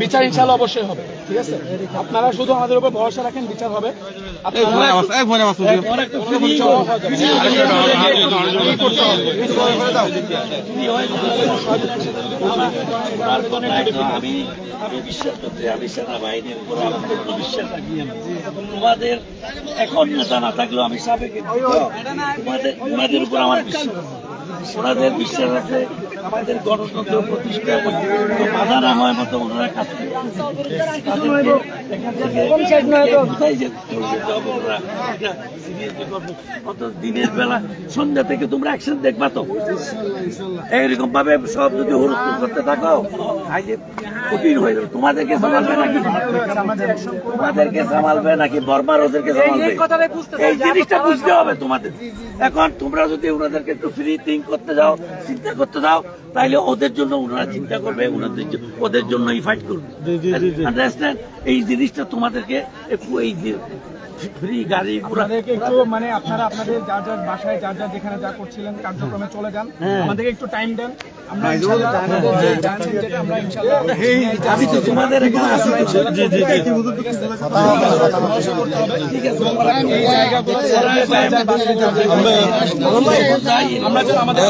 বিচার ইনশাআল্লাহ অবশ্যই হবে, ঠিক আছে? আপনারা শুধু আমাদের উপর ভরসা রাখেন, বিচার হবে। আমি বিশ্বাস করতে, আমি সেনাবাহিনীর উপর আমার পূর্ণ বিশ্বাস রাখি। তোমাদের এখন নেতা না থাকলেও আমি সাবেক তোমাদের উপর আমার বিশ্বাস, ওনাদের বিশ্বাস আছে আমাদের গণতন্ত্র প্রতিষ্ঠা বাধা না হয় মতো ওনারা কাজ করে। দিনের বেলা সন্ধ্যা থেকে তোমরা অ্যাকশন দেখবা তো, এইরকম ভাবে সব যদি হুলস্থুল করতে থাকো কঠিন হয়ে যাবে। তোমাদেরকে সামালবে নাকি বর্মার ওদেরকে সামালবে? এই জিনিসটা বুঝতে হবে তোমাদের। এখন তোমরা যদি ওনাদেরকে একটু ফ্রি থিঙ্ক করতে যাও, চিন্তা করতে দাও, তাইলে ওদের জন্য ওনারা চিন্তা করবে, ওদের জন্যই ফাইট করবে। আন্ডারস্ট্যান্ড? এই জিনিসটা তোমাদেরকে একটু এই ফ্রি গাড়ি একটু মানে আপনারা আপনাদের যার যার বাসায় যার যার যেখানে যা করছিলেন কার্যক্রমে চলে যান, আমাদেরকে একটু টাইম দেন। আমরা আমি তো তোমাদের এখানে আছি। আমাদের